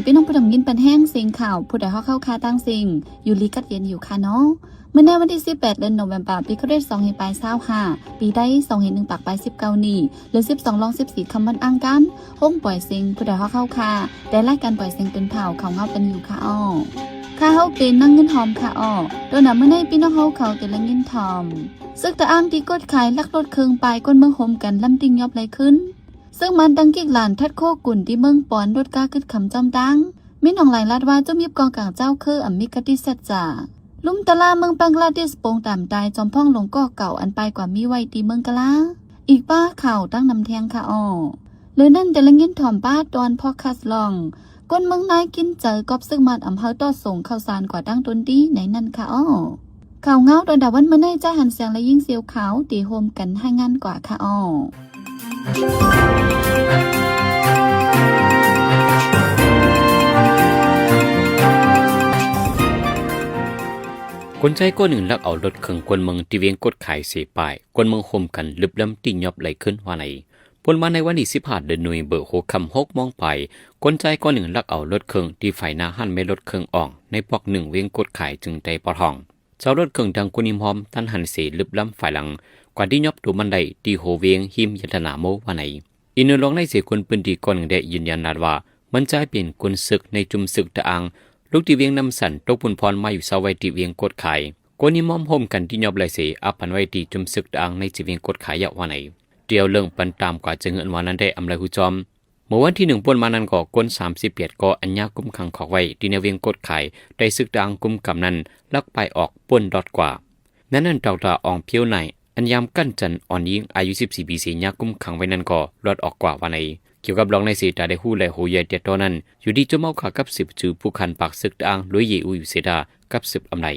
พี่น้องผู้ดำยินปันแห้งสิงข่าวผู้ใดเข้าคาตั้งสิงอยู่ลีกัดเย็นอยู่ค่ะเนาะเมื่อในวันที่18 เดือนโนเวมเบอร์ปีคริสต์2525ปีได้2 ปากไป19นี่หรือ12 ลอง 14 คำวันอังกันห้องปล่อยสิงผู้ใดเข้าคาแต่รายการปล่อยสิงเป็นเผ่าเขาเงาเป็นอยู่ค่ะอ้อข้าเฮาเป็นนั่งเงินหอมค่ะอ้อโดยนำเมื่อในพี่น้องเขาแต่ละเงินทอมซึกตะอ้างที่กดขายลักรถเคืองไปก้นเมืองโฮมกันลำติงยอบไหลขึ้นซึ่งมันดังกิกหลานทัดโคกุ่นที่เมืองปอนรถกาขึ้นคำจอมดังมิหนองไหลลาดว่าเจ้ามีบกองกลางเจ้าคืออัมมิกติเซตจ่าลุ่มตะลาเมืองบังกลาเทศโปงตามตายจอมพ่องหลงก่อเก่าอันไปกว่ามีไว้ตีเมืองกะลาอีกป้าเข่าตั้งนำแทงค่ะอ้อหรือนั่นแต่ละเงินถ่อมป้าตอนพอคัสลองก้นเมืองนายกินเจอกอบซึ่งมันอำเภอต่อส่งข้าวสารกว่าตั้งต้นดีไหนนั่นค่ะอ้อข่าวเงาโดนดาวันเมื่อในใจหันเสียงและยิ่งเสียวขาวตีโฮมกันให้งานกว่าค่ะอ้อคนใจก้นหนึ่งลักเอารถเครื่องกวนเมืองที่เวียงกดขายเสียปายกวนเมืองโฮมกันลึบล้ำติ่งยอบไหลขึ้นว่าไหนปนมาในวันที่15 เดือนหน่วยเบอร์6 ค่ำ 6 โมงไปคนใจก้นหนึ่งลักเอารถเครื่องที่ฝ่ายหน้าหันไม่รถเครื่องอ่องในปอกหนึ่งเวียงกดขายจึงใจปอทองเจ้ารถเครื่องดังกุนิมหอมท่านหันเสียลึบล้ำฝ่ายหลังกว่าที่ยอบดูมันได้ตีโหเวียงหิมยันธนาโมว่าไหนอินเนอร์ลองในเสียคนปืนดีก้นหนึ่งได้ยืนยันนัดว่ามันใจเปลี่ยนคนศึกในจุมศึกตะอังลูกที่เวียงนำสันตกปุ่นพรมาอยู่เสาไว้ที่เวียงกดขายคนนี้มอมโฮมกันที่ยอบไหลเสียอับพันไว้ที่จุมศึกตะอังในจีเวียงกดขายยาวว่าไหนเดียวเรื่องปันตามกว่าจะเงินวันนั้นได้อำไรหูจอมเมื่อวันที่1 ปนมานั้นก็ก้น38ก็อัญญากุมขังขอกไว้ที่ในเวียงกดขายได้ศึกตะอังกุมกำนั้นลักไปออกป่นดอดกว่านั้นดอกตาอ่องเพียวในอัญยามกั้นจันอ่อนยิงอายุ14 ปีเสียญากุมขังไว้นั้นก็รอดออกกว่าวันไหนเกี่ยวกับรองในสีตาได้หู้และหูใหญ่เดียดตอนนั้นอยู่ดีจะเมาขากับ10จือผู้คันปากศึกตะอังลุยเยอูอยู่เสดากับ10อำไร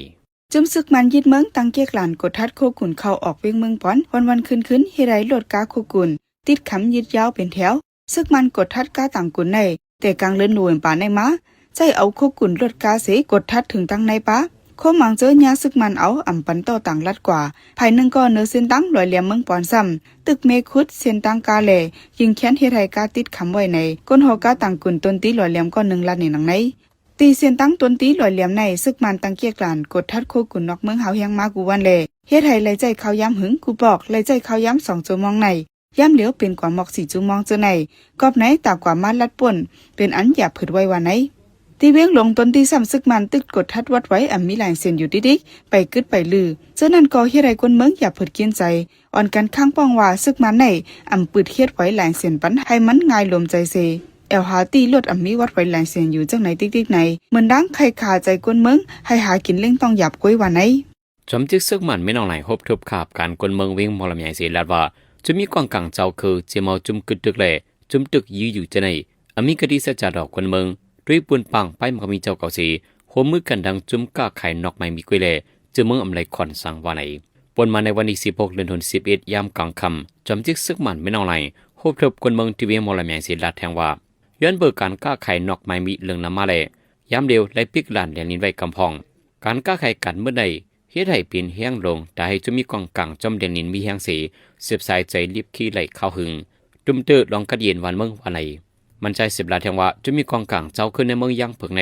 จมซึกมันยิดเมืองตังเกียกหลานกดทัดโคกุนเข้าออกเวียงเมืองป้อนวันขึ้นเฮไรโหลดกาโคกุนติดขำยิดยาวเป็นแถวซึกมันกดทัดกาต่างกุนในแต่กลางเลือนหน่วยป่าในม้าใจเอาโคกุนโหลดกาเสกดทัดถึงตั้งในป้าโคมังเจอยาซึกมันเอาอ่ำปันต่อต่างลัดกว่าภายหนึ่งก็เนื้อเส้นตั้งลอยเหลี่ยมเมืองปอนซ้ำตึกเมคุดเส้นตั้งกาแหล่ยิงแค้นเฮไรกาติดขำไว้ในก้นหอกาต่างกุนต้นตีลอยเหลี่ยมก็1 ลัดในหนังในตีเสียนตั้งต้นตีลอยเหลี่ยมในซึกมันตังเกียกลานกดทัดโคกุนนอกเมืองเฮาเฮียงมากูวันเลเฮ็ดให้ไหลใจเขาย้ำหึงกูบอกไหลใจเขาย้ำ2 ชั่วโมงในย้ำเหลียวเป็นกว่าหมอก4 ชั่วโมงเจอในกอบไหนตากว่ามาลัดป่นเป็นอันหยาบผืดไว้ว่าไหนตีเวียงลงต้นตีซ้ำซึกมันตึกกดทัดวัดไว้อ่ำมีหลายเส้นอยู่ดิกไปกึดไปลือเจ้านั่นก็เฮ็ดให้คนเมืองหยาบผืดเกียนใจอ่อนกันข้างป้องว่าซึกมันในอ่ำปืดเฮ็ดไว้หลายเส้นปันให้มันง่ายลมใจเซแอลหาตีลดอ่ำมีวัดไว้หลายเสียนอยู่จังไหนติ๊กไหนเหมือนดังใครขาใจกวนเมืองให้หากินเล่งต้องหยับก้อยว่าไหนจอมจึกซึกมันไม่นองไหลฮบทบขาบการกวนเมืองเวียงมอลำใหญ่เสียลาดว่าจะมีกองกลางเจ้าคือเจมาจุมกึดตึกแหล่จุมตึกยื้ออยู่จะไหนอมีกดีเสจาดอกกวนเมืองด้วยปืนปังไปมันก็มีเจ้าเก่าสีโหมือกันดังจุมก้าไข่นอกไม่มีกุ้ยแหล่จะเมืองอำไรคอนสังว่าไหนปนมาในวันที่16 เดือนธันวาคมยามกลางค่ำจอมจึกซึกมันไม่นองไหลฮบทบกวนเมืองที่เวียงมอลำใหญ่เสียลาดแทงว่าย้อนเบิกการก้าไข่นอกไม้มีเรื่องน้ำมาแลย้ำเดียวไล่ปิกหลานแดนนินไว้กำพองการก้าไข่กันเมื่อใดเฮ็ดให้ปีนแห้งลงแต่ให้จะมีกองกลางจอมแดนนินมีแห้งสีเสียบสายใจรีบขี้ไหลเข้าหึงดุมเตอลองกระเย็นวันเมืองวันไหนมันใจ10 ลาแทงว่าจะมีกองกลางเจ้าขึ้นในเมืองยังเพิงใน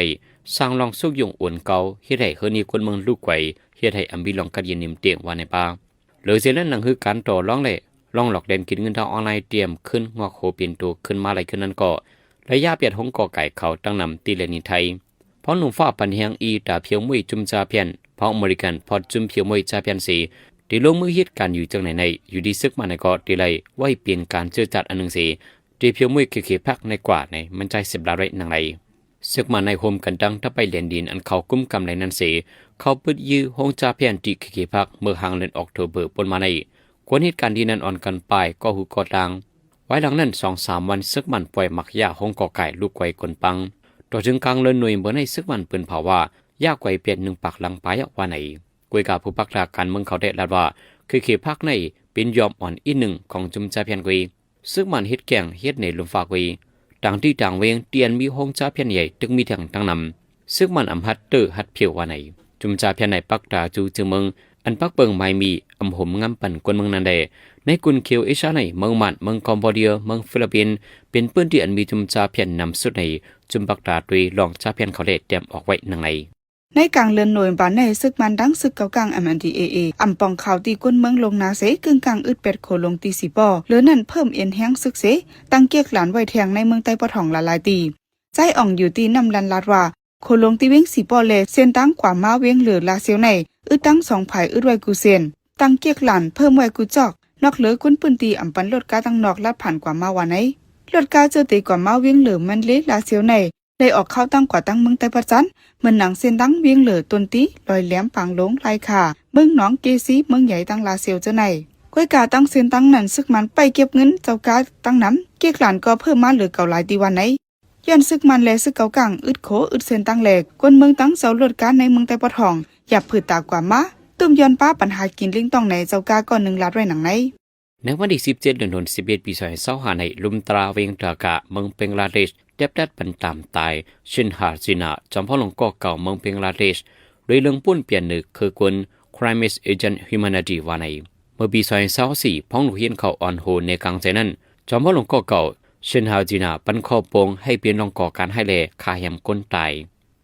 สร้างลองสุกยงอวนเกาเฮ็ดให้เฮนีคนเมืองลูกไกวเฮ็ดให้อัมบีลองกระเย็นนิ่มเตียงวันในป่าหรือเสียนั้นหนังคือการต่อร้องเล่ลองหลอกแดนกินเงินทางออนไลน์เตรียมขึ้นงอกโหเปลี่ยนตัวขึ้นมาไหลขึ้นนั้นก็ระยะเปียดหงกอไก่เขาตั้งนำตีเลนิไทยเพราะหนุ่มฟ้าปันเฮียงอีตาเพียวมุ้ยจุมจาเพียนเพราะอเมริกันพอจุมเพียวมุ้ยจาเพียนสีตีลงมือฮิตการอยู่จังไหนอยู่ดีซึกมาในก็ตีเลยไว้เปลี่ยนการเจอจัดอันหนึ่งสีตีเพียวมุ้ยเขียพักในกว่าในมันใจ10 ลาไรนังไรซึกมาในโฮมกันดังถ้าไปเหรียญดินอันเขากุ้มกำไรนั้นสีเขาปิดยื้อหงจาเพียนตีเขียพักเมื่อห่างเดือนออกตุลาปนมาในควรเหตุการณ์ดีนั้นอ่อนกันไปก็หูกอดังไว้หลังนั้น2-3 วันซึกมันปล่อยมักยาหงกอไก่ลูกไก่กลปังต่อถึงกลางเลินหน่วยเมื่อในซึกมันเปิ่นเผาว่ายาไก่เปลี่ยน1 ปากหลังไปว่าไหนกุยกาผู้ปักหลักการเมืองเขาได้ลาดว่าคือเขตภาคในเป็นยอมอ่อนอีหนึ่งของจุมจาเพียนกุยซึกมันเฮ็ดแกงเฮ็ดในลมฟ้ากุยต่างที่ต่างเวงเตียนมีหงจาเพียนใหญ่ตึกมีทางตั้งนำซึกมันอำฮัดเตอฮัดเพียวว่าไหนจุมจาเพียนในปักตาจูจึงเมืองอันปักเปิงไม่มีอำหมงำปั่นกวนเมืองนันเดในกุนเคียวเอชาในเมืองมันเมืองคอมโบเดียเมืองฟิลิปปินส์เป็นพื้นที่อันมีจุมจาเพียนนำสุดใน จุมปักตาตุยลองชาเพียนเขาเลเตรียมออกไว้หนังในในกลางเลือนหน่วยบานในซึกมันดังซึกเก่ากลาง MNDAA อำปองข่าวตีก้นเมืองลงนาเสกึ่งกลางอึดเป็ดโคลงตีสีปอเหลือนั่นเพิ่มเอ็นแห้งซึกเสตั้งเกียกหลานไว้แทงในเมืองใต้ปะถ่องละลายตีใจอ่องอยู่ตีนำลันลาดว่าโคลงตีเว้งสีปอเลเส้นตั้งกว่ามาเว้งเหลือลาเซียวในอึดตั้ง2 ภายอึดไว้กูเซียนตั้งเกียกหลานเพิ่มไว้กูจอกนอกเหลือก้นปืนตีอำปันลดกาตั้งนอกลาดผ่านกว่ามาวันไหนลดกาเจอตีกว่ามาเว้งเหลือมันเละลาเซียวในได้ออกเข้าตั้งกว่าตั้งเมืองใต้ประจันเหมือนหนังเส้นตั้งเวียงเหลือตนตีลอยแหลมปางหลงลายขาเมืองหนองเกซีเมืองใหญ่ตั้งลาเซียวเจ้าในก้อยกาตั้งเส้นตั้งนั้นซึกมันไปเก็บเงินเจ้ากาตั้งน้ำเกียกหลานก็เพิ่มมาเหลือเก่าหลายตีวันไหนย้อนซึกมันและซึกเก่ากลางอึดโขอึดเส้นตั้งแหลกก้นเมืองตั้งเสาลดการในเมืองใต้ปะทองหยับผืดตากว่ามาตุ้มย้อนป้าปัญหากินลิงต้องในเจ้ากาก่อน1 ล้านไว้หนังไหนในวันที่17 เดือนธันวาคม11 ปี2025ในลุมตราเวงตรากะเมืองเบงลาเดชเด็บดัดปันตามตายชินฮาจินาจอมพ่อหลวงก่อเก่าเมืองเบงลาเดชโดยเรื่องปุ้นเปลี่ยนหนึ่งคือกวน Crime Agent Humanity ว่าในเมื่อปี2024พ้องหลวงเฮียนเขาอ่อนโหในกลางใจนั้นจอมพ่อหลวงก่อเก่าชินฮาจินาปันข้อปงให้เปลี่ยนรองก่อการให้แลคาแหมก้นตาย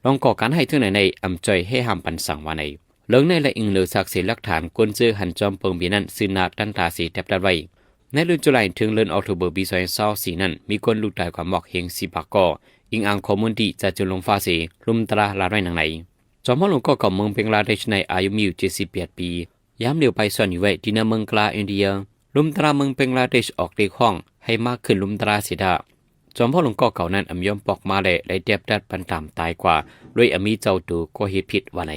รองก่อการให้ถึงในอำจอยให้ห้ามปันสั่งว่าในเรื่องในและอิงเหลือสักเสียหลักฐานกวนเจอหันจอมเปิงบีนั้นซึนาตันตาสีเด็บดัดไว้ในเดือนตุลาคมถึงเดือนออกตุเบอร์ปี2024นั้นมีคนลูกตายกว่าหมอกเฮงสิบากออิงอังคอมมูนิตี้จะจุลงฟ้าสีลุมตราลาไรหนังไหนจอมพ่อหลวงก็กับเมืองเบงลาเดชในอายุมีอยู่78 ปีย้ำเดียวไปส่วนอยู่ไว้ที่ในเมืองกลาอินเดียลุมตราเมืองเบงลาเดชออกเรียกห้องให้มากขึ้นลุมตราเสียดาจอมพ่อหลวงก็เก่านั้นอำยอมปอกมาเลยได้เจ็บดัดปันตามตายกว่าด้วยอมีเจ้าตูก็เหตุผิดว่าใน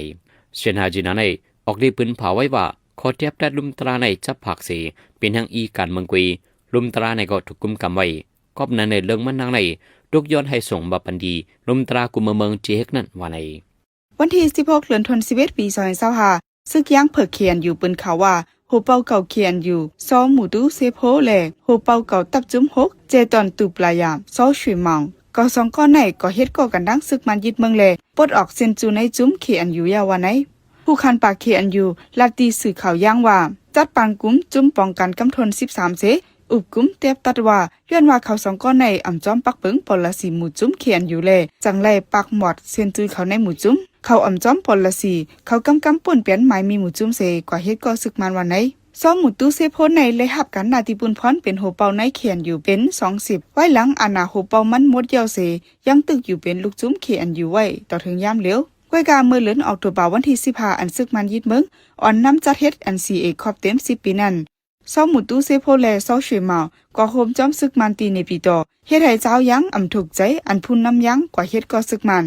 เชนฮาจินาในออกได้ปืนเผาไว้ว่าขอเจ็บดัดลุมตราในจับผักสีเป็นทางอีการเมืองกุยลุมตราในก็ถูกกุมกำไว้กอบนั้นในเรื่องมันนางในทุกย้อนให้ส่งบาปันดีลุมตรากุมเมืองเจกนั่นว่าในวันที่16 เดือนธันวาคมปี2025ซึกย่างเผิกเขียนอยู่ปืนข่าวว่าโฮเปาเก่าเขียนอยู่ซอหมู่ตู้เซโพแลโฮเปาเก่าตับจุ้ม6เจตอนตูปลายามซอชุยมองก็2ก้อนไหนก็เฮ็ดก่อกันดังซึกมันยึดเมืองแลปลดออกเซนจูในจุ้มเขียนอยู่ยาวว่าไหนผู้คันปากเขียนอยู่ลาตีสื่อข่าวย่างว่าจัดปานกุมจุ้มป้องกันกำทน13เสอุบกุมเตียบตัดว่าย้อนว่าเขา2ก้อนในอ่ำจอมปักเปิงปลสีหมู่จุ้มเขียนอยู่แลจังไลปักหมอดเซนจูเขาในหมู่จุ้มเขาอ่ำจอมปลสีเขากำป่วนเปลี่ยนหมายมีหมู่จุ้มเสกว่าเฮ็ดก็ซึกมันวันไหนซ้อมหมู่ตู้เซโพในเลยหับกันนาติปุนพรเป็นโหเปาในเขียนอยู่เป็น20ไว้หลังอาณาโหเปามันหมดเยาวเสยังตึกอยู่เป็นลูกจุ้มเขียนอยู่ไว้ต่อถึงยามเหลียวก้อยกาเมื่อเลือนออกตัวบ่าววันที่15อันซึกมันยึดเมืองอ่อนน้ำจัดเฮ็ดอัน CA ครอบเต็ม10 ปีนั้นซ้อมหมู่ตู้เซโพแลซ้อช่วยเมาก็โฮมจอมซึกมันตีในปีต่อเฮ็ดให้เจ้ายังอำถูกใจอันพุ่นน้ำยังกว่าเฮ็ดก็ซึกมัน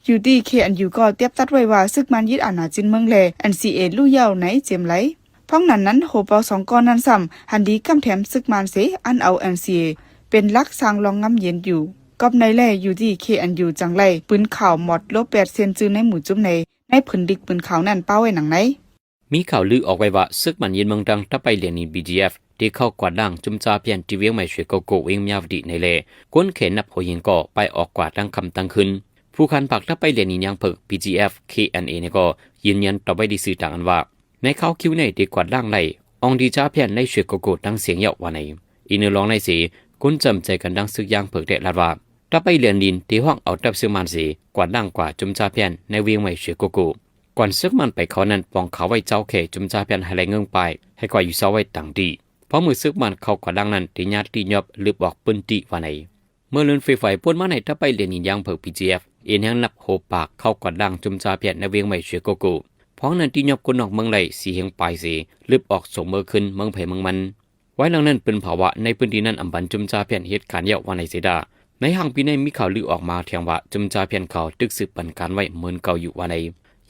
อยู่ดีเคอันอยู่ก็เตียบตัดไว้ว่าซึกมันยึดอาณาจินเมืองแลอัน CA ลู่ยาวไหนเจียมไหลพ้องนั้นโหเปา2ก้อนนั้นซ้ำหันดีกำแถมซึกมันเสอันเอา NCA เป็นลักสร้างรองงำเย็นอยู่กับในแลอยู่ดีเคอันอยู่จังไรปืนข่าวหมดลบ8เซนจื้อในหมู่จุ้มในผึนดิกปืนข่าวนั่นเป้าไว้หนังไหนมีข่าวลือออกไว้ว่าซึกมันยินเมืองดังทับไปเรียนใน BGF ที่เข้ากวาดดังจุมจาเพียนที่เวียงไม่ช่วยโกเวงยาวดีในเลก้นเขนนับหัวยิงก็ไปออกกวาดดังคำตั้งขึ้นผู้คันปักทับไปเรียนนี้ยังเพิก BGF KNA เนี่ยก็ยืนยันต่อไปดีสื่อต่างกันว่าในเขาคิวในที่กวาดดังไรองดีจ้าเพียนในช่วยโกดังเสียงเยาวันไหนอินเนอร์ลองในสีก้นจำใจกันดังซึกยางเพิกเดลาว่าถ้าไปเรียนดินที่ห้องเอาตับซึกมันสีกวาดดังกว่าจุมจาเพียนในเวียงไม่ช่วยโกก่อนซึกมันไปเขานั้นปองเขาไว้เจ้าเขจุมจาเพียนให้ไรเงื่งไปให้กว่าอยู่เสาไว้ต่างดีเพราะมือซึกมันเขากวาดดังนั้นที่ญาติยอบลืบออกปืนตีวันไหนเมื่อเลื่อนไฟไฟปนมาในถ้าไปเรียนดินยางเพิก PGF เอ็นยังนับโหปากเข้ากวาดดังจุมจาเพียนในเวียงไม่ช่วยโกเพราะนั้นที่ยอบคนนอกเมืองไหลสีเฮงปลายสีลืบออกส่งเมื่อขึ้นเมืองไผ่เมืองมันไว้หลังนั้นเป็นภาวะในพื้นที่นั้นอัมบันจุมจาเพียนเหตุการณ์เยาวันไหนเสียดาในห้างปีในมีข่าวลือออกมาเทียงว่าจุมจาเพียนเขาตึกสืบปันการไว้เหมือนเก่าอยู่วันไหน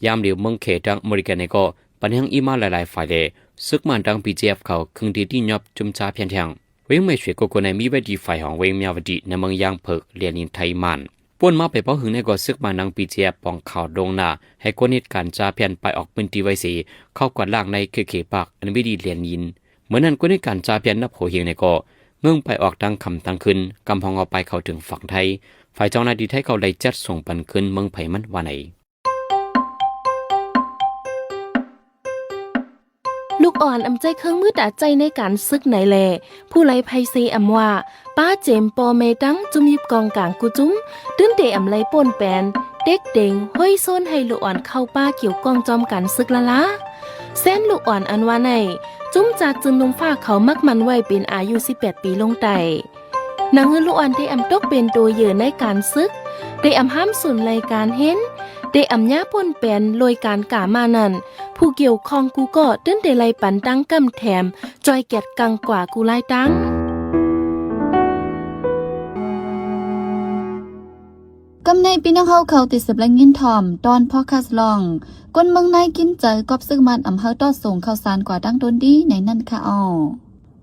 ยามเดียวเมืองเขตดังอเมริกันในก็ปัญหาอีมาหลายๆฝ่ายเลยซึกมันดัง PGF เขาครึ่งที่ยอบจุมจาเพียนแทงเวงไม่ช่วยโกในมีไว้ดีฝ่ายของเวงเมียวดีในเมืองยางเพิกเรียนินไทยมันป่วนมาไปเพราะหึงในก็ซึกมานังปีเจียปองข่าวดงหน้าให้คนเหตุการณ์จาเพียนไปออกเป็นตีไว้สีเข้ากวาดล่างในเขปากอันไม่ดีเรียนยินเหมือนนั้นคนเหตุการณ์จาเพียนนับโหเฮียงในก็เงื่องไปออกดังคำตั้งขึ้นกำพองเอาไปเข้าถึงฝั่งไทยฝ่ายเจ้าหน้าที่ไทยเขาได้จัดส่งปันขึ้นเมืองไผ่มันวันไหน ลูกอ่อนอำใจเครื่องมือดาใจในการซึกไหนแลผู้ไลไพเซอำว่าป้าเจมปอเมตังจุมยิบกองกลางกูจุ้มตื้นเตอำไลป่นแปนเด็กเด้งห้อยโซนให้ลูกอ่อนเข้าป้าเกี่ยวกองจอมกันซึกละเส้นลูกอ่อนอันว่าในจุ้มจากจึงนมฟ้าเขามักมันไว้เป็นอายุ18ปีลงไต่นางเฮือลูกอ่อนได้อำตกเป็นตัวเหยื่อในการซึกได้อำห้ามสุนรายการเห็นได้อำญาป่นแปนโดยการกามานั่นผู้เกี่ยวข้องกูก็ตื้นเตไลปันตั้งกำแถมจอยแกดกังกว่ากูไล่ตั้งกำในปีน้องเขาติดสืบและยินถ่อมตอนพ่อคาสลองก้นเมืองในกินเจอกอบซึ่งมันอำเภอต้อส่งข้าวสารกว่าดังโดนดีในนั่นค่ะอ๋อ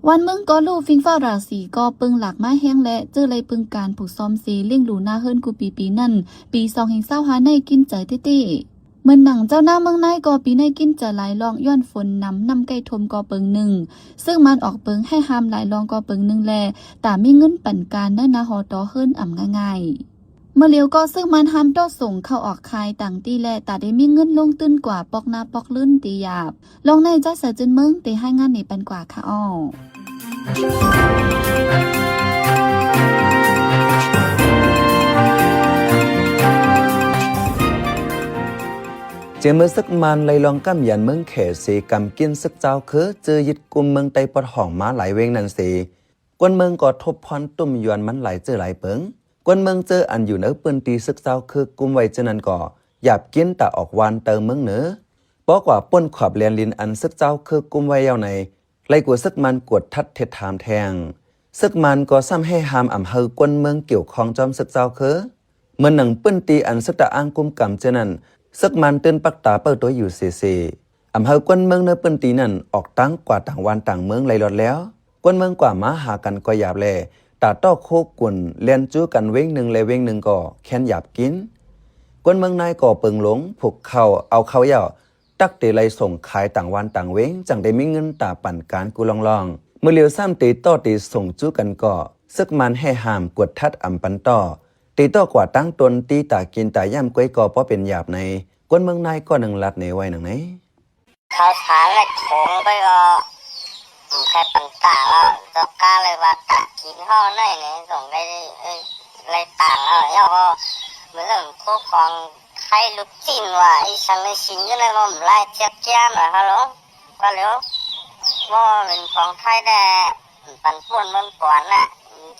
วันเมืองก็ลู่ฟิงฟ้าราศีก็ปึงหลักไม้แห้งและเจอเลยปึงการผูกซ้อมสีเลี้ยงหลูหน้าเฮิรนกูปีนั่นปี2025ในกินเจอตี้เหมือนหนังเจ้าหน้าเมืองในก็ปีในกินเจอหลายรองย้อนฝนนำไก่ทมก็เปิงหนึ่งซึ่งมันออกเปิงให้หามหลายรองก็เปิงหนึ่งแลแต่มีเงินปั่นการเนื้อนาหอต่อเฮิรนอ่ำง่ายเมื่อเลียวก็ซึ่งมันห้ามต้อส่งเข้าออกคายต่างตีแลแต่ได้มีเงินลงตื้นกว่าปอกนาปอกลื่นตีหยาบลองในใจเสือจึนเมืองตีให้งานนี่ปันกว่าค่ะอ้อเจมือซึกมันเลยลองกำยันเมืองเขสีกำกินซึกเจ้าคือเจอยึดกุมเมืองไตปอดห่องมาหลายเวงนั่นสีกวนเมืองก็ทบพรตุ่มยวนมันหลายเจอหลายเปิงกวนเมืองเจออันอยู่เนื้อปืนตีซึกเจ้าคือกุมไว้เจนันก่อหยาบกินแต่ออกวันเติมเมืองเหนือบอกว่าป้นขอบเลียนลินอันซึกเจ้าคือกุมไว้ยาวในไล่กว่าซึกมันกวดทัดเท็ดถามแทงซึกมันก็ซ้ำให้หามอ่ำเฮอกวนเมืองเกี่ยวของจอมซึกเจ้าคือเมื่อหนังปืนตีอันซึกตะอ้างกุมกำเจนันซึกมันตื่นปักตาเปิดตัวอยู่เซ่อำเภอกวนเมืองเนื้อปืนตีนั่นออกตั้งกว่าต่างวันต่างเมืองไหลหลอดแล้วกวนเมืองกว่ามาหากันก็หยาบแลตาต้อโคกุนเลียนจู้กันเว้งหนึ่งเลยเว้งหนึ่งก็แค้นหยาบกินกวนเมืองนายก่อเปิงหลงผูกเข้าเอาเข้าเย่าตักเตไลส่งขายต่างวันต่างเว้งจังได้มีเงินตาปั่นการกูลองเมื่อเลียวซ้ำตีต้อตีส่งจู้กันก็ซึกมันให้หามกวดทัดอำปันต้อตีต้อกว่าตั้งตนตีตากินตาย่ำก้อยก่อเพราะเป็นหยาบในกวนเมืองนายก็หนึ่งลัดในไว้หนังไหนเขาถามเลยโถงไปก็แค่ปัญตาแล้วจะกล้าเลยว่าตัดกินห่อหน่อยเนี่ยส่งไปเลยต่างแล้วแล้วก็เหมือนพวกของใครลูกจิ้นว่าไอ้ฉันเลยชิงก็เลยว่าไล่เจี๊ยบเจี๊ยบฮัลโหลก็เร็วว่าเป็นของไทยแต่ปันป่วนมันปวนน่ะ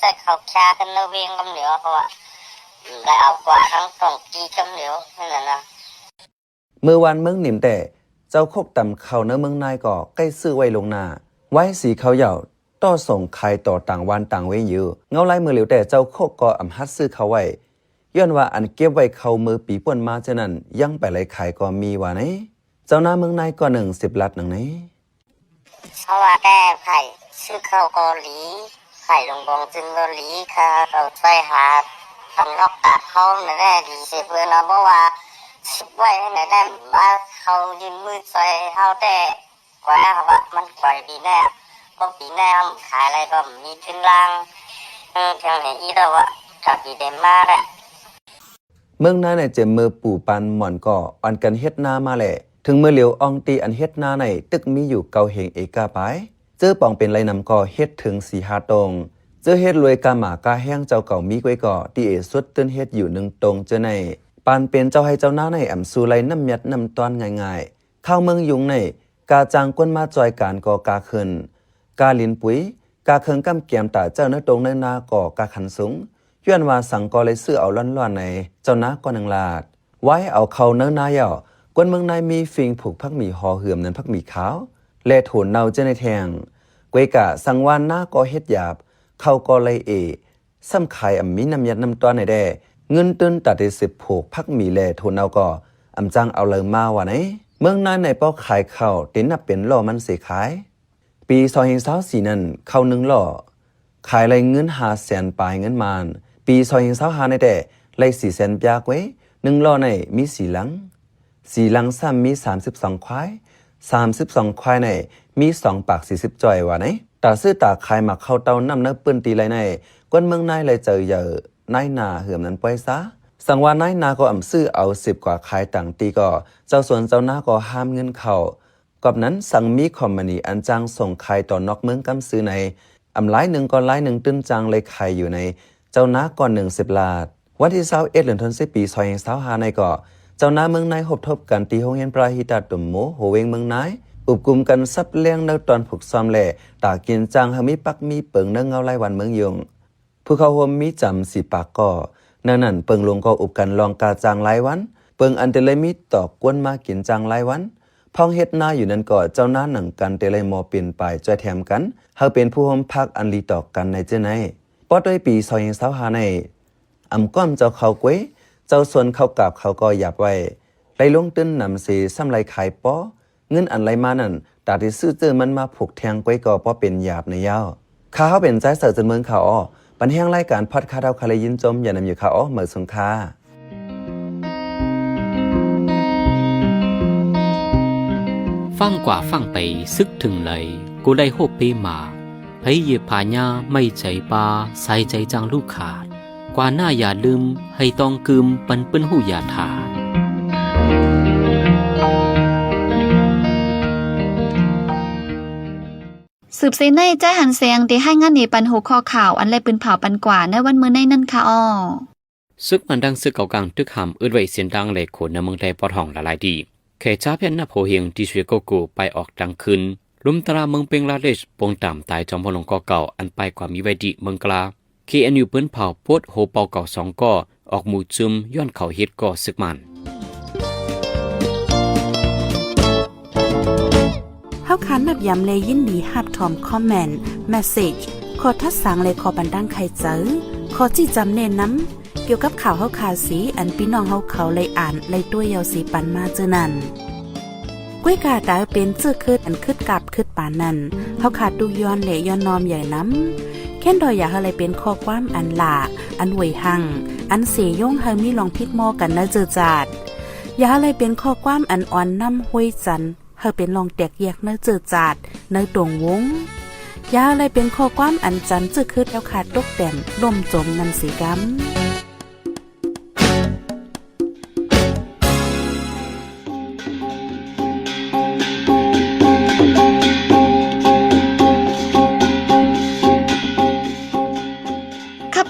จะเขาแค่กันเวียงกำเหลียวเพราะว่าได้เอากว่าทั้งส่งกีกำเหลียวนั่นแหละนะเมื่อวันเมืองหนิมแต่เจ้าโคกตำเขาเนื้อเมืองนายก็ใกล้ซื้อไว้ลงหน้าไว้สีเขาเหย่าต่อส่งใครต่อต่างวันต่างเว้ยอยู่เงาไล่มือเหลียวแต่เจ้าโคกก็อำฮัดซื้อเขาไว้ย้อนว่าอันเก็บไว้เขามือปีป่วนมาเช่นนั้นยังไปไหลขายก็มีว่าไหนเจ้าหน้าเมืองนายก็10 ลัดหนังไหนเขาว่าแก้ไผ่ซื้อเข้าเกาหลีไผ่ลงบงจึงเกาหลีค่ะเราไปหาทำล็อกตาเขาในแรกดีเสียเพื่อนเราบอกว่าไว้ในแรกมาเขายืนมือใส่เขาแต่กว่าเขาว่ามันปล่อยปีแน่เพราะปีแน่ขายอะไรก็มีทุนล่างเพียงไหนอีเราอะกับปีเดนมาแหละเมืองนายเนี่ยเจมมือปู่ปันหม่อนก็อันกันเฮ็ดนามาแหละถึงเมื่อเหลียวอองตีอันเฮ็ดนาในตึกมีอยู่เกาเหงเอกาไปเจอปองเป็นไรนำก็เฮ็ดถึง4-5 ตรงเจอเฮ็ดรวยกาหมากาแห้งเจ้าเก่ามีไว้ก็ตีเอสุดตื้นเฮ็ดอยู่1 ตรงเจอในปานเป็นเจ้าให้เจ้าหน้าในอ่ำสูไลน้ำยัดน้ำตอนง่ายๆข้าวเมืองยุงในกาจางก้นมาจอยการก็กาขึ้นกาลินปุ๋ยกาเคิงกำเกียมตาเจ้าเนื้อตรงในนาก็กาขันสูงย้อนว่าสังก็เลยซื้อเอาล้อนๆในเจ้านาก็นังลาดไว้เอาเขาเนื้อนาเย่ากวนเมืองในมีฟิงผูกพักหมี่หอเหือมนั้นพักหมี่ขาวและโถนเนาเจในแทงกวยกะสังวานหน้าก็เฮ็ดหยาบเข้าก็เลยซ้ำขายอ่ำมีน้ำยัดน้ำตอนในแด่เงินตื้นตัดได้10 ผูกพักหมี่แลโทนเอาก็อำจังเอาเลยมาว่าไหนเมืองนั้นในป้อขายข้าวตินับเป็นล่อมันเสียขายปี2024นั้นข้าว1 ล่อขายไรเงิน500,000 ปลายเงินมานปี2025ในแต่ไร400,000 ปยากไว้1 ล่อในมี4 หลัง4 หลังซ้ำมี32 ควาย32 ควายในมี2 ปาก40 จอยว่าไหนตาซื้อตาขายหมักเข้าเตาน้ำเนื้อปืนตีไรในกวนเมืองนายเลยเจอเยอะนายนาเหือมนั้นปล่อยซะสังว่านายนาก็อ่ำซื้อเอา10 กว่าขายต่างตีก็เจ้าสวนเจ้าหน้าก็ห้ามเงินเขา กอบนั้นสั่งมีคอมมานีอันจังส่งขายต่อนอกเมืองกำซื้อในอำหลายหนึ่งก่อนหลายหนึ่งตื้นจังเลยขายอยู่ในเจ้านาก่อน10 ลาดวันที่21เดือนธันวาคมปี2025ในก็เจ้านาเมืองนายหบทบกันตีโรงเรียนปราหิตาตุ่มโมโหเวงเมืองนายอุบกุมกันซับเลี้ยงในตอนผูกซ้อมแหล่ตากินจังหามีปักมีเปิงเนื้อเงาไล่วันเมืองยงผู้เขาห่มมีจำสีปากก็นั่นเปิงลงก็อุบกันลองกาจางหลายวันเปิงอันเตเลยมีตอกกวนมากินจางหลายวันพองเฮ็ดนาอยู่นั้นก็เจ้าหน้าหนังกันเตเลยมอเปลี่ยนไปจอยแถมกันเฮาเป็นผู้ห่มพักอันลีตอกกันในเจ้าไหนปอด้วยปี2025ในอำก้อมเจ้าเขากวยเจ้าส่วนเขากับเขาก็หยับไว้ไล่ลงตื้นนำสีซ้ำไรขายป้อเงินอันไรมานั่นตาที่ซื้อเจอมันมาผูกแทงกวยก็ป้อเป็นหยาบในยาวข้าเขาเป็นใจเสิร์ฟจนเมืองเขาปันแห้งรายการพอดคาดาวคาเลยยินจมอย่านำอยู่เขาเหมือนสงค่าฟังกว่าฟังไปซึกถึงเลยกูได้โฮปปีมาพยเยพาญาไม่ใจปาใส่ใจจังลูกขาดกว่าหน้าอย่าลืมให้ต้องกึมปันเปิ้นหูอย่าถาด สืบเสในใจหันเสียงที่ให้งานนี้ปันหูคอข่าวอันไรปืนเผาปันกว่าในวันมื้อในนั่นค่ะอ้อซึกมันดังซึกเก่ากลางตึกหำอึดไว้เสียงดังเลยขนในเมืองไทยปอดห้องละลายดีแค่จ้าเพียนนับโหเฮียงที่ช่วยโกโก้ไปออกดังคืนลุมตราเมืองเปงลาเดชปงต่ำตายจอมพลงก่อเก่าอันไปความมีไว้ดีเมืองกลาKNU เปิ้นเผาโพดโหเป่าเก่า2ก่อออกหมู่จุมย้อนเขาเฮ็ดก่อซึกมันเฮาคันนับยำเลยยินดีฮับทอมคอมเมนต์เมสเสจขอทัดสังเลยขอบันดังใครเจอขอจี้จำเน้นน้ำเกี่ยวกับข่าวเฮาคาสีอันพี่น้องเฮาเขาเลยอ่านเลยตัวยาวสีปันมาเจอนั่นก้วยกาดาเป็นเจื้อคืดอันคืดกับคืดปานนั่นเฮาขาดดูย้อนเหลย้อนนอมใหญ่น้ำแค่นดอยอยากอะไรเป็นข้อความอันหลาอันหวยหังอันเสยย่งเฮามีลองพิดหม้อกันนะเจอจาดอย่าอะไรเป็นข้อความอันอ่อนน้ำห้วยจันเฮาเป็นลองแตกแยกเนื้อเจอจาดเนื้อตวงวงอย่าอะไรเป็นข้อความอันจันเจื้อคืดแล้วขาดตกแต่มล่มจมนันสีกำ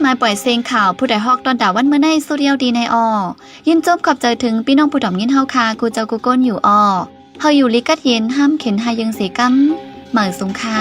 มาปล่อยเสียงข่าวผู้ใดฮอกตอนดาวันเมื่อในสุเรียวดีในอยินจบขอบใจถึงพี่น้องผู้ดอมยินเฮาคากูเจ้ากูก้นอยู่เฮาอยู่ลิกัดเย็นห้ามเข็นหายังเสียกำเหมือสงค่า